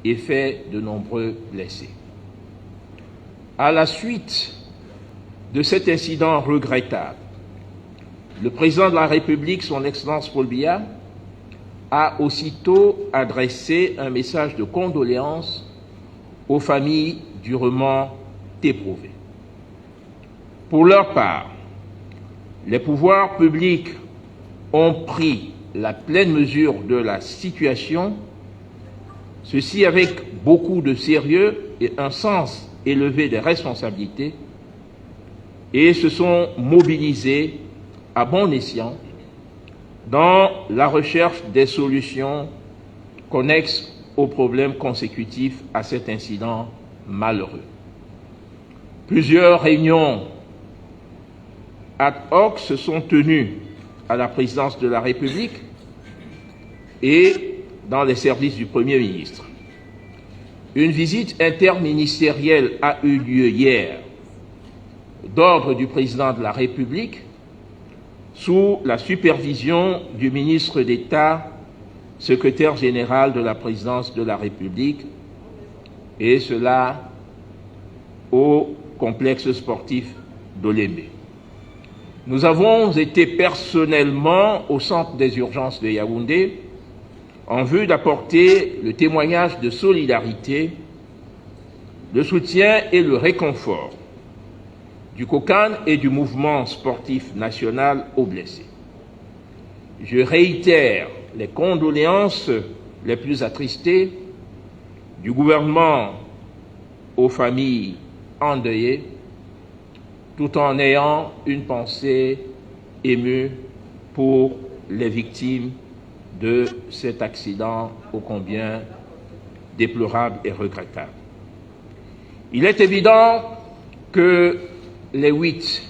et fait de nombreux blessés. À la suite de cet incident regrettable, le président de la République, son Excellence Paul Biya, a aussitôt adressé un message de condoléances aux familles durement éprouvées. Pour leur part, les pouvoirs publics ont pris la pleine mesure de la situation, ceci avec beaucoup de sérieux et un sens élevé des responsabilités, et se sont mobilisés à bon escient dans la recherche des solutions connexes aux problèmes consécutifs à cet incident malheureux. Plusieurs réunions ad hoc se sont tenues à la présidence de la République et dans les services du Premier ministre. Une visite interministérielle a eu lieu hier d'ordre du président de la République sous la supervision du ministre d'État, secrétaire général de la présidence de la République, et cela au complexe sportif d'Olémé. Nous avons été personnellement au centre des urgences de Yaoundé en vue d'apporter le témoignage de solidarité, le soutien et le réconfort du COCAN et du mouvement sportif national aux blessés. Je réitère les condoléances les plus attristées du gouvernement aux familles endeuillées, tout en ayant une pensée émue pour les victimes de cet accident ô combien déplorable et regrettable. Il est évident que les 8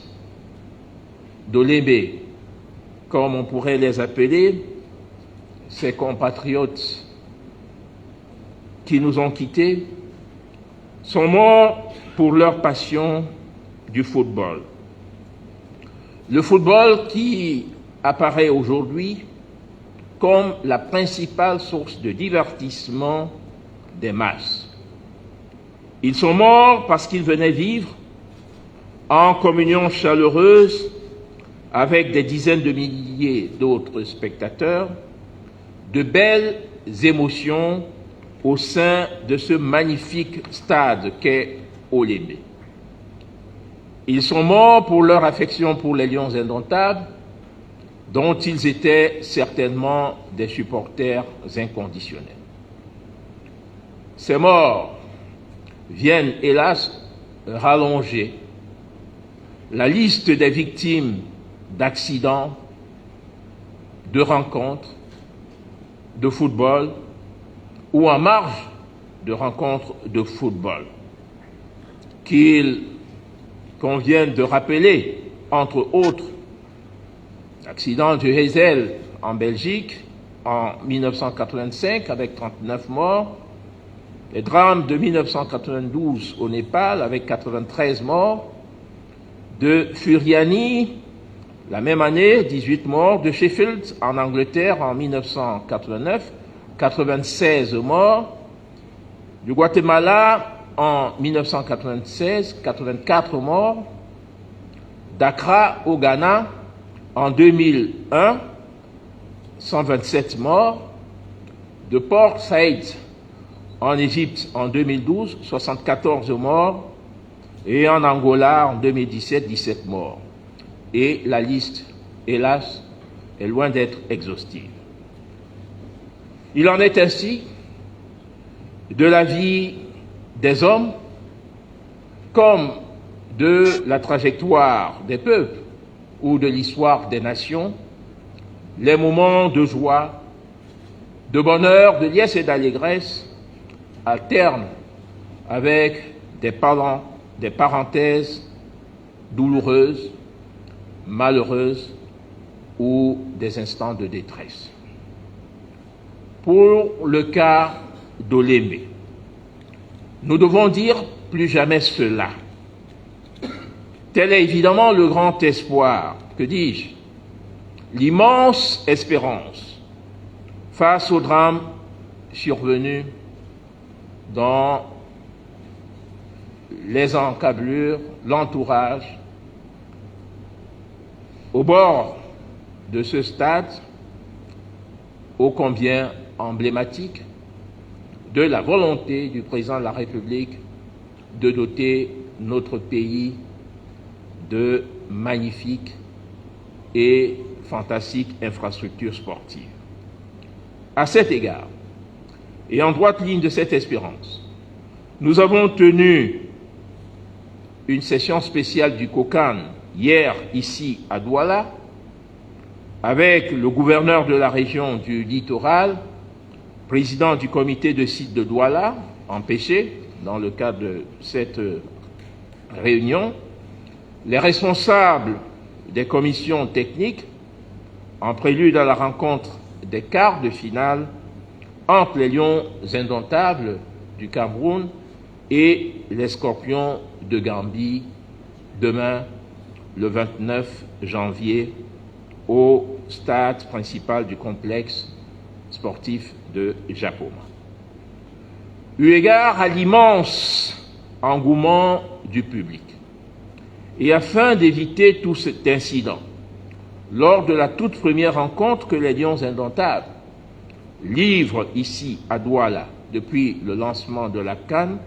d'Olémé, comme on pourrait les appeler, ces compatriotes qui nous ont quittés, sont morts pour leur passion du football. Le football qui apparaît aujourd'hui comme la principale source de divertissement des masses. Ils sont morts parce qu'ils venaient vivre en communion chaleureuse avec des dizaines de milliers d'autres spectateurs, de belles émotions au sein de ce magnifique stade qu'est Olémé. Ils sont morts pour leur affection pour les Lions indomptables, dont ils étaient certainement des supporters inconditionnels. Ces morts viennent, hélas, rallonger la liste des victimes d'accidents, de rencontres, de football ou en marge de rencontres de football, qu'il convient de rappeler, entre autres, l'accident de Heysel en Belgique en 1985 avec 39 morts, les drames de 1992 au Népal avec 93 morts, de Furiani, la même année, 18 morts, de Sheffield en Angleterre en 1989, 96 morts, du Guatemala en 1996, 84 morts, d'Accra au Ghana en 2001, 127 morts, de Port Saïd en Égypte en 2012, 74 morts, et en Angola en 2017, 17 morts. Et la liste, hélas, est loin d'être exhaustive. Il en est ainsi de la vie des hommes comme de la trajectoire des peuples ou de l'histoire des nations, les moments de joie, de bonheur, de liesse et d'allégresse alternent avec des parenthèses douloureuses, malheureuses ou des instants de détresse. Pour le cas d'Olémé, nous devons dire plus jamais cela. Tel est évidemment le grand espoir, que dis-je, l'immense espérance face au drame survenu dans les encablures, l'entourage, au bord de ce stade ô combien emblématique de la volonté du président de la République de doter notre pays de magnifiques et fantastiques infrastructures sportives. À cet égard, et en droite ligne de cette espérance, nous avons tenu une session spéciale du COCAN hier ici à Douala avec le gouverneur de la région du littoral, président du comité de site de Douala, empêché dans le cadre de cette réunion, les responsables des commissions techniques en prélude à la rencontre des quarts de finale entre les Lions indomptables du Cameroun et les Scorpions de Gambie demain, le 29 janvier, au stade principal du complexe sportif de Japoma. Eu égard à l'immense engouement du public et afin d'éviter tout cet incident, lors de la toute première rencontre que les Lions indomptables livrent ici à Douala depuis le lancement de la CAN,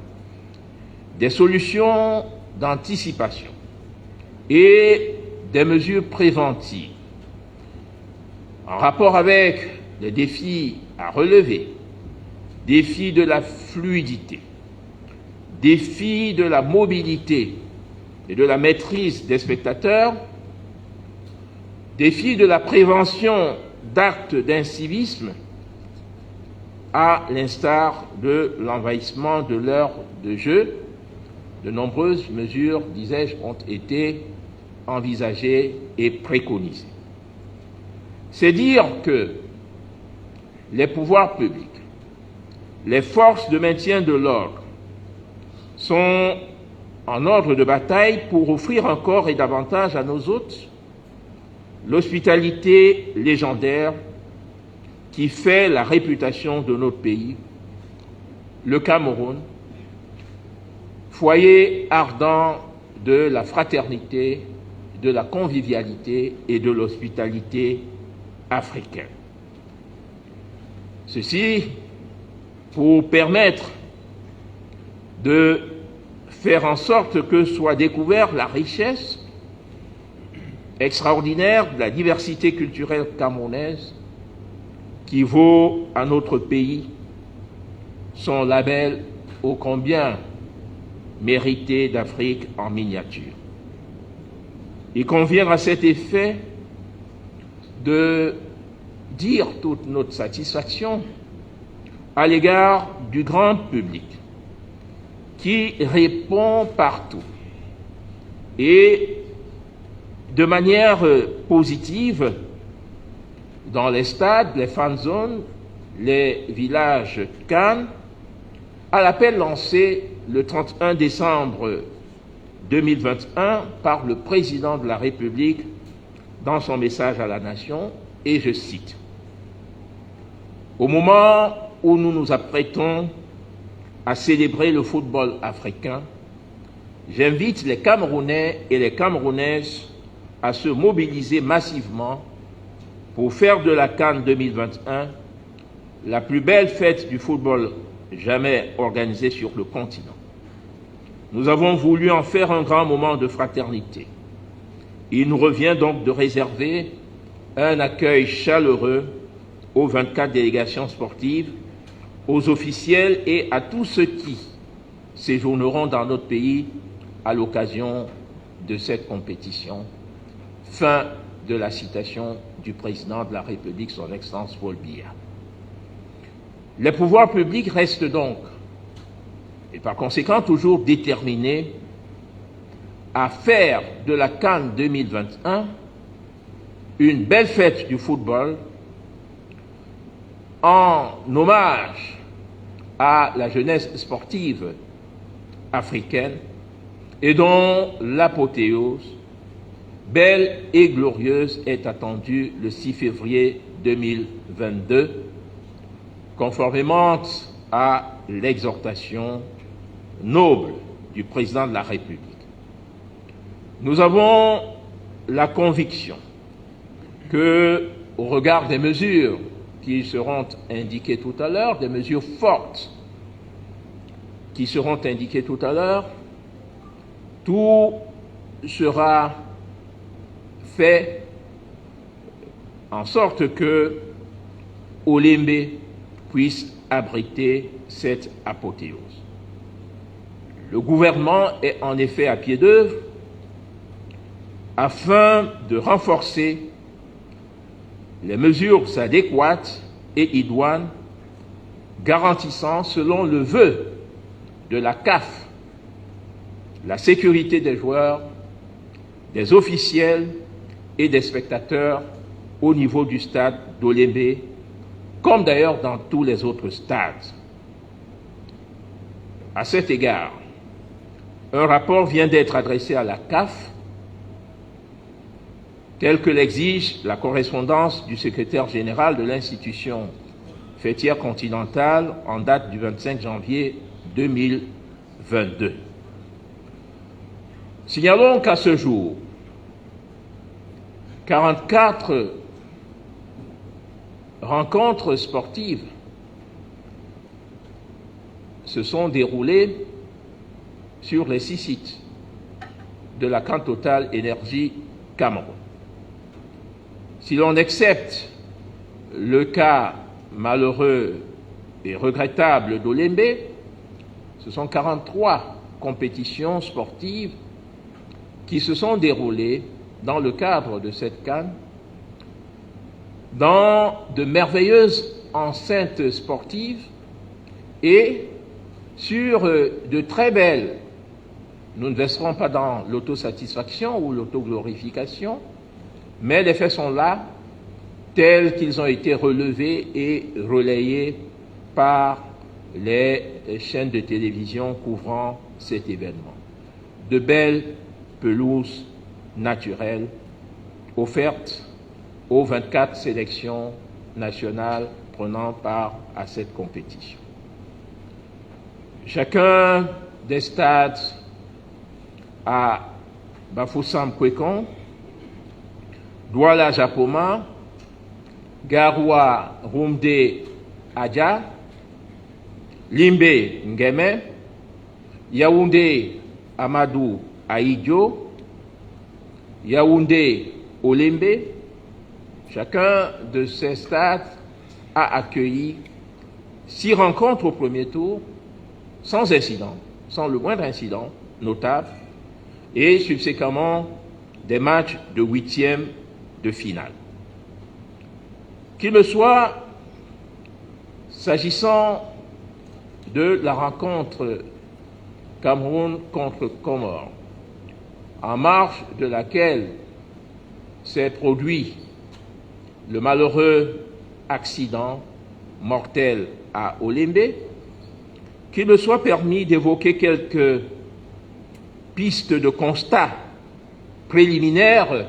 des solutions d'anticipation et des mesures préventives en rapport avec les défis à relever, défis de la fluidité, défis de la mobilité et de la maîtrise des spectateurs, défis de la prévention d'actes d'incivisme, à l'instar de l'envahissement de l'heure de jeu. De nombreuses mesures, disais-je, ont été envisagées et préconisées. C'est dire que les pouvoirs publics, les forces de maintien de l'ordre sont en ordre de bataille pour offrir encore et davantage à nos hôtes l'hospitalité légendaire qui fait la réputation de notre pays, le Cameroun, foyer ardent de la fraternité, de la convivialité et de l'hospitalité africaine. Ceci pour permettre de faire en sorte que soit découverte la richesse extraordinaire de la diversité culturelle camerounaise qui vaut à notre pays son label ô combien mérité d'Afrique en miniature. Il convient à cet effet de dire toute notre satisfaction à l'égard du grand public qui répond partout et de manière positive dans les stades, les fan zones, les villages CAN, à l'appel lancé le 31 décembre 2021 par le président de la République dans son message à la nation, et je cite: « Au moment où nous nous apprêtons à célébrer le football africain, j'invite les Camerounais et les Camerounaises à se mobiliser massivement pour faire de la CAN 2021 la plus belle fête du football jamais organisée sur le continent. Nous avons voulu en faire un grand moment de fraternité. Il nous revient donc de réserver un accueil chaleureux aux 24 délégations sportives, aux officiels et à tous ceux qui séjourneront dans notre pays à l'occasion de cette compétition. » Fin de la citation du président de la République, son Excellence Paul Biya. Les pouvoirs publics restent donc, et par conséquent toujours déterminés, à faire de la CAN 2021 une belle fête du football en hommage à la jeunesse sportive africaine et dont l'apothéose belle et glorieuse est attendue le 6 février 2022, conformément à l'exhortation noble du président de la République. Nous avons la conviction que, au regard des mesures qui seront indiquées tout à l'heure, des mesures fortes qui seront indiquées tout à l'heure, tout sera fait en sorte que Olembe puisse abriter cette apothéose. Le gouvernement est en effet à pied d'œuvre afin de renforcer les mesures adéquates et idoines garantissant, selon le vœu de la CAF, la sécurité des joueurs, des officiels et des spectateurs au niveau du stade d'Olembe, comme d'ailleurs dans tous les autres stades. À cet égard, un rapport vient d'être adressé à la CAF, tel que l'exige la correspondance du secrétaire général de l'institution fêtière continentale en date du 25 janvier 2022. Signalons qu'à ce jour, 44 rencontres sportives se sont déroulées sur les 6 sites de la CAN Total Énergie Cameroun. Si l'on accepte le cas malheureux et regrettable d'Olembe, ce sont 43 compétitions sportives qui se sont déroulées dans le cadre de cette CAN, dans de merveilleuses enceintes sportives et sur de très belles, nous ne verserons pas dans l'autosatisfaction ou l'autoglorification, mais les faits sont là, tels qu'ils ont été relevés et relayés par les chaînes de télévision couvrant cet événement. De belles pelouses naturelles offertes aux 24 sélections nationales prenant part à cette compétition. Chacun des stades à Bafoussam Kwekon, Douala Japoma, Garoua Rumde Adja, Limbe Ngeme, Yaoundé Amadou Aïdjo, Yaoundé Olembe, chacun de ces stades a accueilli 6 rencontres au premier tour, sans incident, sans le moindre incident notable, et subséquemment des matchs de 8e de finale. Qu'il me soit, s'agissant de la rencontre Cameroun contre Comores, en marge de laquelle s'est produit le malheureux accident mortel à Olembe, qu'il me soit permis d'évoquer quelques pistes de constat préliminaires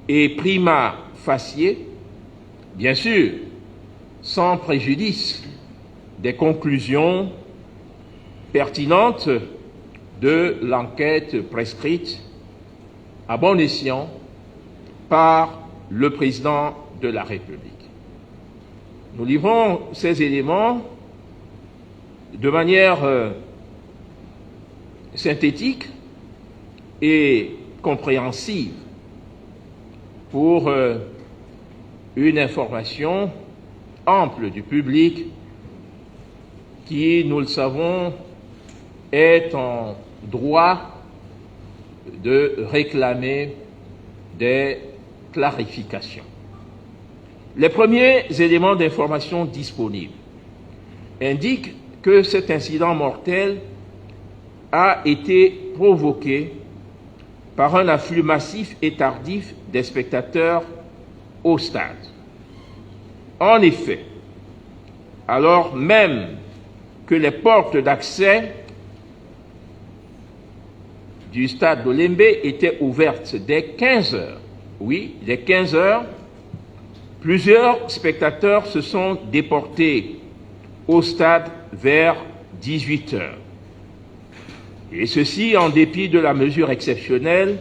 et prima facie, bien sûr, sans préjudice des conclusions pertinentes de l'enquête prescrite à bon escient par le président de la République. Nous livrons ces éléments de manière synthétique et compréhensive pour une information ample du public qui, nous le savons, est en droit de réclamer des clarifications. Les premiers éléments d'information disponibles indiquent que cet incident mortel a été provoqué par un afflux massif et tardif des spectateurs au stade. En effet, alors même que les portes d'accès du stade d'Olembe étaient ouvertes dès 15 heures, oui, dès 15 heures, plusieurs spectateurs se sont déportés au stade vers 18 h. Et ceci en dépit de la mesure exceptionnelle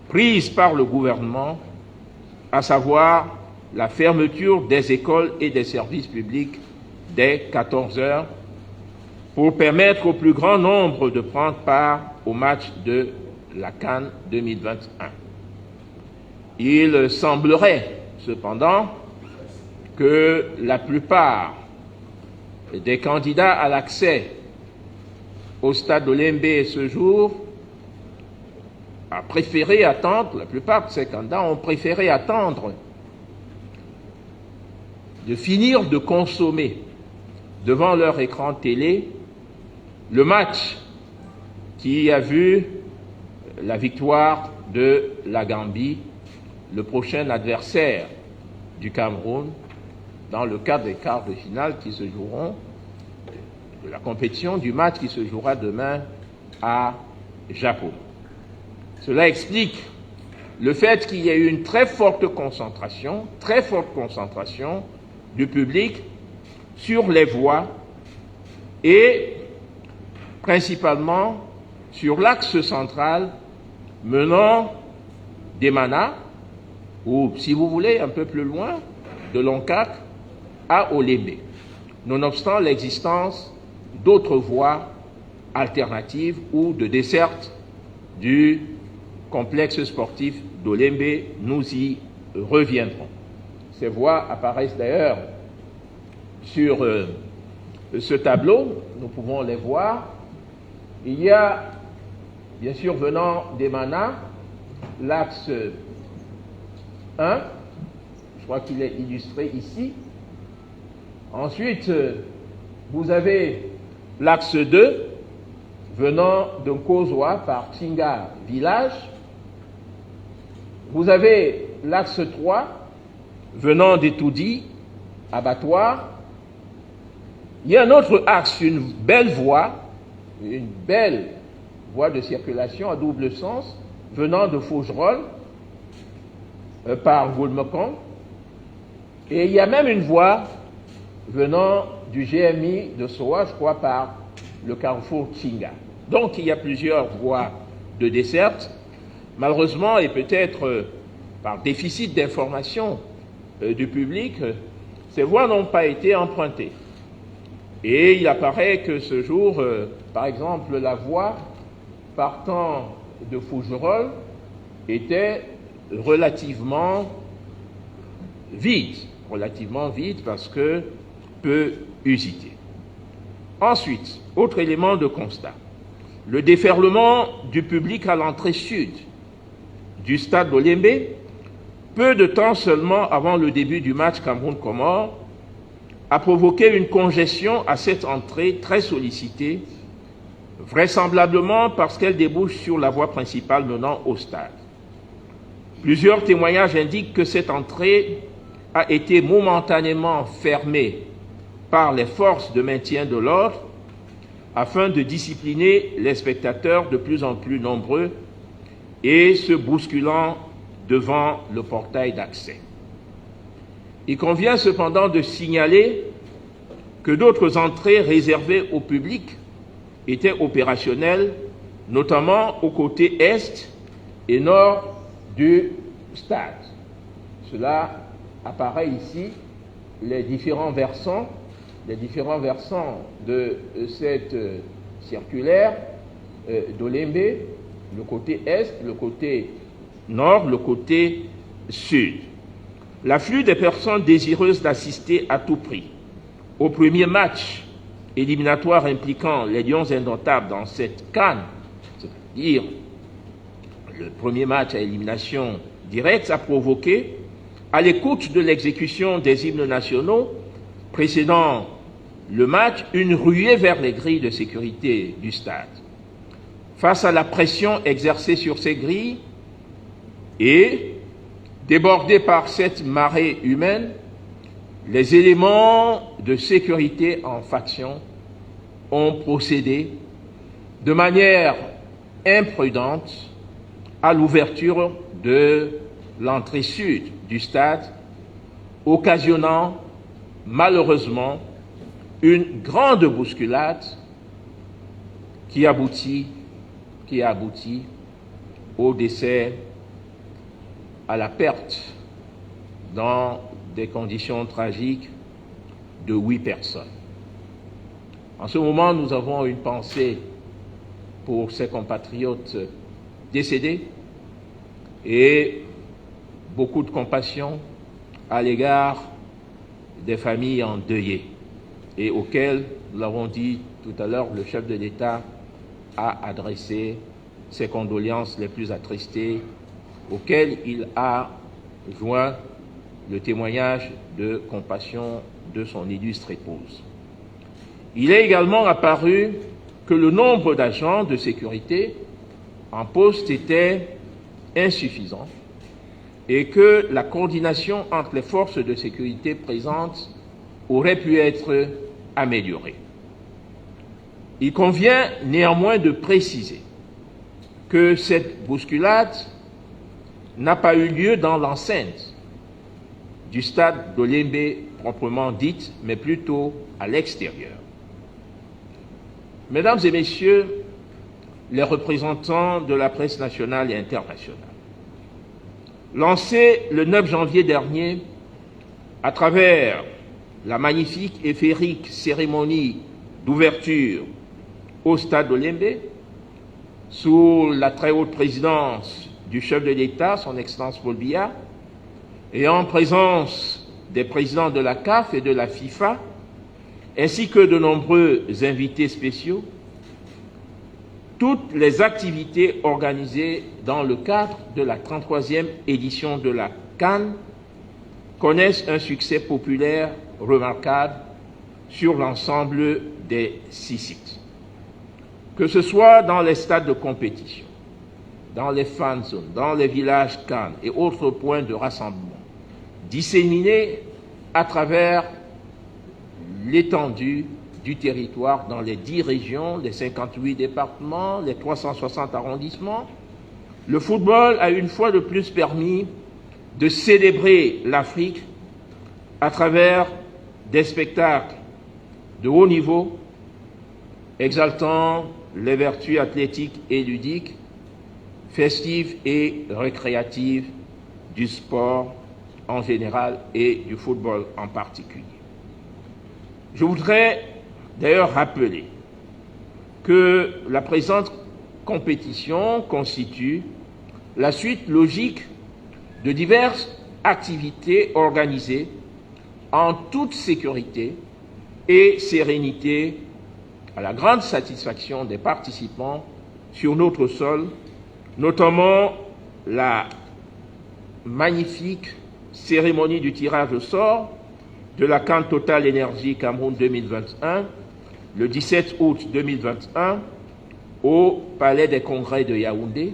prise par le gouvernement, à savoir la fermeture des écoles et des services publics dès 14 h pour permettre au plus grand nombre de prendre part au match de la CAN 2021. Il semblerait cependant que la plupart des candidats à l'accès au stade d'Olembe ce jour a préféré attendre, la plupart de ces candidats ont préféré attendre de finir de consommer devant leur écran télé le match qui a vu la victoire de la Gambie, le prochain adversaire du Cameroun, dans le cadre des quarts de finale qui se joueront, de la compétition du match qui se jouera demain à Japon. Cela explique le fait qu'il y ait eu une très forte concentration du public sur les voies et principalement sur l'axe central menant d'Emana, ou si vous voulez un peu plus loin, de Loncac à Olembe, nonobstant l'existence d'autres voies alternatives ou de desserte du complexe sportif d'Olembe. Nous y reviendrons. Ces voies apparaissent d'ailleurs sur ce tableau, nous pouvons les voir. Il y a, bien sûr, venant d'Emana, l'axe 1, je crois qu'il est illustré ici. Ensuite, vous avez l'axe 2, venant de Nkozwa par Tchinga village. Vous avez l'axe 3, venant d'Etoudi, abattoir. Il y a un autre axe, une belle voie de circulation à double sens, venant de Faugerolles par Woulmekong. Et il y a même une voie venant du GMI de Soa, je crois, par le carrefour Tchinga. Donc il y a plusieurs voies de desserte. Malheureusement, et peut-être par déficit d'information du public, ces voies n'ont pas été empruntées. Et il apparaît que ce jour, par exemple, la voie partant de Fougerolles était relativement vide parce que peu usitée. Ensuite, autre élément de constat, le déferlement du public à l'entrée sud du stade d'Olembe, peu de temps seulement avant le début du match Cameroun-Comores, a provoqué une congestion à cette entrée très sollicitée, vraisemblablement parce qu'elle débouche sur la voie principale menant au stade. Plusieurs témoignages indiquent que cette entrée a été momentanément fermée par les forces de maintien de l'ordre afin de discipliner les spectateurs de plus en plus nombreux et se bousculant devant le portail d'accès. Il convient cependant de signaler que d'autres entrées réservées au public étaient opérationnelles, notamment au côté est et nord du stade. Cela apparaît ici, les différents versants de cette circulaire d'Olembe, le côté est, le côté nord, le côté sud. L'afflux des personnes désireuses d'assister à tout prix au premier match éliminatoire impliquant les Lions indomptables dans cette CAN, c'est-à-dire le premier match à élimination directe, a provoqué, à l'écoute de l'exécution des hymnes nationaux précédant le match, une ruée vers les grilles de sécurité du stade. Face à la pression exercée sur ces grilles et débordés par cette marée humaine, les éléments de sécurité en faction ont procédé de manière imprudente à l'ouverture de l'entrée sud du stade, occasionnant malheureusement une grande bousculade qui a abouti au décès, à la perte, dans des conditions tragiques, de 8 personnes. En ce moment, nous avons une pensée pour ces compatriotes décédés et beaucoup de compassion à l'égard des familles endeuillées et auxquelles, nous l'avons dit tout à l'heure, le chef de l'État a adressé ses condoléances les plus attristées, auxquelles il a joint le témoignage de compassion de son illustre épouse. Il est également apparu que le nombre d'agents de sécurité en poste était insuffisant et que la coordination entre les forces de sécurité présentes aurait pu être améliorée. Il convient néanmoins de préciser que cette bousculade n'a pas eu lieu dans l'enceinte du stade d'Olembe proprement dite, mais plutôt à l'extérieur. Mesdames et messieurs, les représentants de la presse nationale et internationale, lancé le 9 janvier dernier à travers la magnifique et féerique cérémonie d'ouverture au stade d'Olembe, sous la très haute présidence du chef de l'État, son Excellence Paul Biya, et en présence des présidents de la CAF et de la FIFA, ainsi que de nombreux invités spéciaux, toutes les activités organisées dans le cadre de la 33e édition de la CAN connaissent un succès populaire remarquable sur l'ensemble des 6 sites. Que ce soit dans les stades de compétition, dans les fan zones, dans les villages CAN et autres points de rassemblement, disséminés à travers l'étendue du territoire dans les 10 régions, les 58 départements, les 360 arrondissements, le football a une fois de plus permis de célébrer l'Afrique à travers des spectacles de haut niveau, exaltant les vertus athlétiques et ludiques, festives et récréatives du sport en général et du football en particulier. Je voudrais d'ailleurs rappeler que la présente compétition constitue la suite logique de diverses activités organisées en toute sécurité et sérénité à la grande satisfaction des participants sur notre sol, notamment la magnifique cérémonie du tirage au sort de la CAN Total Énergie Cameroun 2021, le 17 août 2021, au Palais des Congrès de Yaoundé,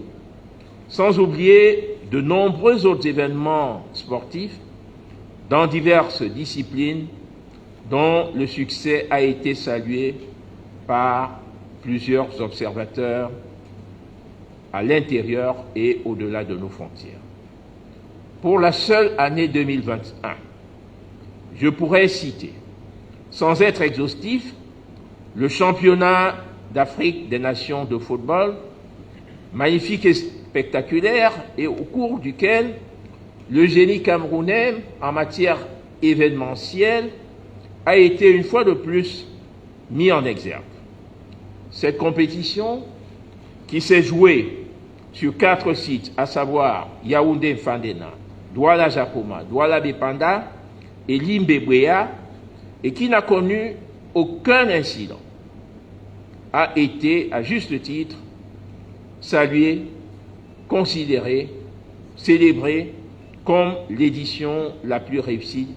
sans oublier de nombreux autres événements sportifs dans diverses disciplines dont le succès a été salué par plusieurs observateurs à l'intérieur et au-delà de nos frontières. Pour la seule année 2021, je pourrais citer, sans être exhaustif, le championnat d'Afrique des nations de football, magnifique et spectaculaire, et au cours duquel le génie camerounais en matière événementielle a été une fois de plus mis en exergue. Cette compétition, qui s'est jouée sur 4 sites, à savoir Yaoundé-Fandena, Douala-Japoma, Douala-Bepanda et Limbe-Bwea, et qui n'a connu aucun incident, a été, à juste titre, saluée, considérée, célébrée comme l'édition la plus réussie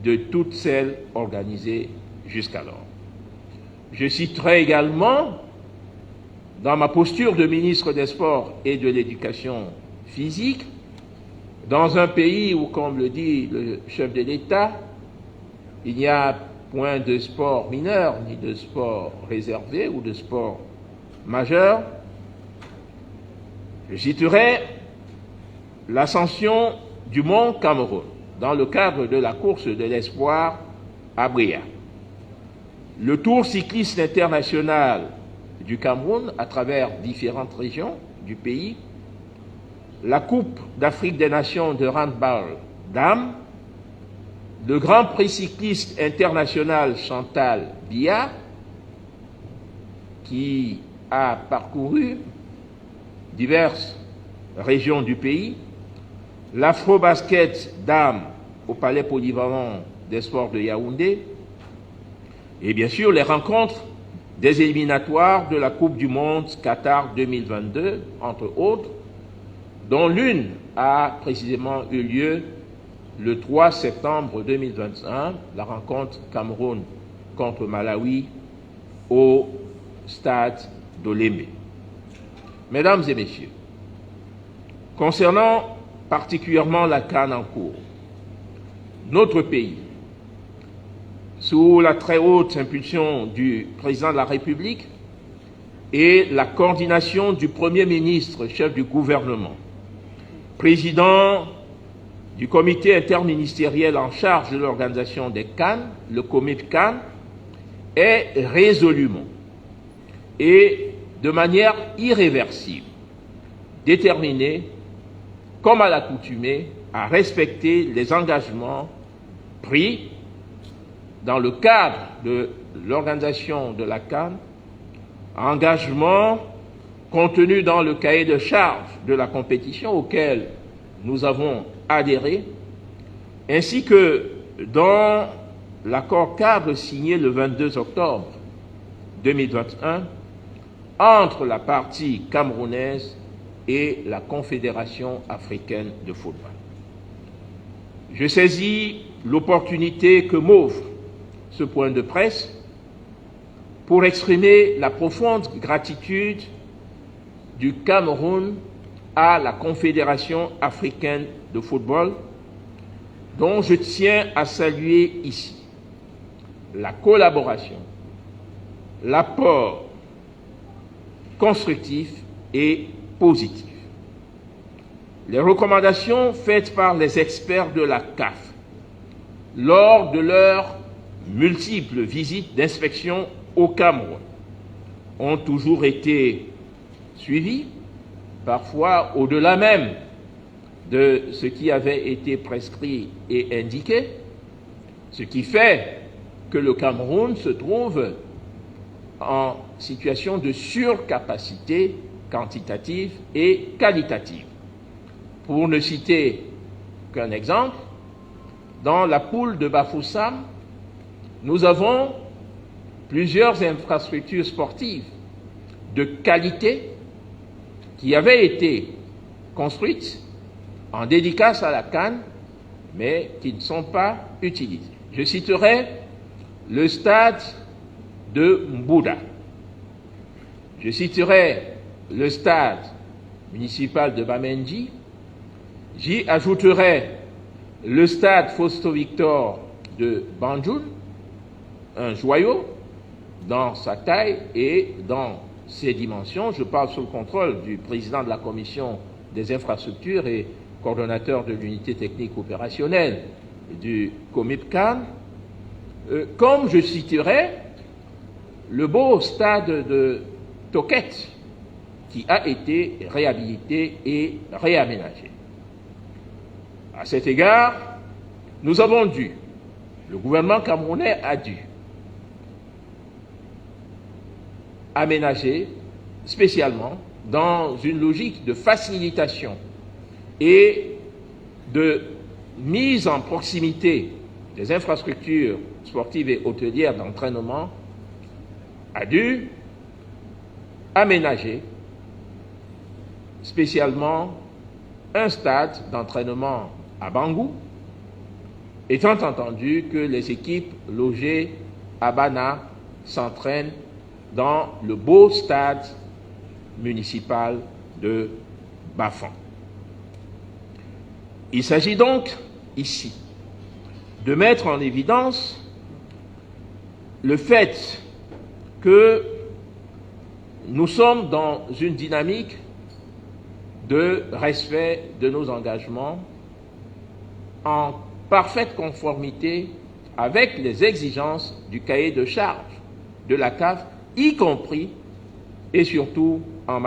de toutes celles organisées jusqu'alors. Je citerai également, dans ma posture de ministre des Sports et de l'Éducation physique, dans un pays où, comme le dit le chef de l'État, il n'y a point de sport mineur, ni de sport réservé ou de sport majeur, je citerai l'ascension du Mont Cameroun dans le cadre de la course de l'espoir à Bria. le Tour cycliste international du Cameroun à travers différentes régions du pays, la Coupe d'Afrique des Nations de handball dames, le Grand Prix cycliste international Chantal Biya, qui a parcouru diverses régions du pays, l'Afro-Basket dames au Palais polyvalent des sports de Yaoundé, et bien sûr les rencontres des éliminatoires de la Coupe du Monde Qatar 2022, entre autres, dont l'une a précisément eu lieu le 3 septembre 2021, la rencontre Cameroun contre Malawi au stade d'Olembe. Mesdames et messieurs, concernant particulièrement la CAN en cours, notre pays, sous la très haute impulsion du président de la République et la coordination du Premier ministre, chef du gouvernement, président du comité interministériel en charge de l'organisation des CAN, le COMIP-CAN, est résolument et de manière irréversible déterminé, comme à l'accoutumée, à respecter les engagements pris dans le cadre de l'organisation de la CAN, engagements contenus dans le cahier de charge de la compétition auquel nous avons adhéré, ainsi que dans l'accord cadre signé le 22 octobre 2021 entre la partie camerounaise et la Confédération africaine de football. Je saisis l'opportunité que m'offre ce point de presse pour exprimer la profonde gratitude du Cameroun à la Confédération africaine de football, dont je tiens à saluer ici la collaboration, l'apport constructif et positif. Les recommandations faites par les experts de la CAF lors de leurs multiples visites d'inspection au Cameroun ont toujours été suivies, parfois au-delà même de ce qui avait été prescrit et indiqué, ce qui fait que le Cameroun se trouve en situation de surcapacité quantitative et qualitative. Pour ne citer qu'un exemple, dans la poule de Bafoussam, nous avons plusieurs infrastructures sportives de qualité qui avaient été construites en dédicace à la CAN, mais qui ne sont pas utilisées. Je citerai le stade de Mbouda. Je citerai le stade municipal de Bamendi. J'y ajouterai le stade Fausto-Victor de Banjul, un joyau dans sa taille et dans ses dimensions. Je parle sous le contrôle du président de la commission des infrastructures et coordonnateur de l'unité technique opérationnelle du COMIP-CAN. Comme je citerai le beau stade de Toquette qui a été réhabilité et réaménagé. À cet égard, nous avons dû, le gouvernement camerounais a dû aménager spécialement dans une logique de facilitation et de mise en proximité des infrastructures sportives et hôtelières d'entraînement, a dû aménager spécialement un stade d'entraînement à Bangou, étant entendu que les équipes logées à Bana s'entraînent dans le beau stade municipal de Bafan. Il s'agit donc ici de mettre en évidence le fait que nous sommes dans une dynamique de respect de nos engagements en parfaite conformité avec les exigences du cahier de charges de la CAF, y compris et surtout en matière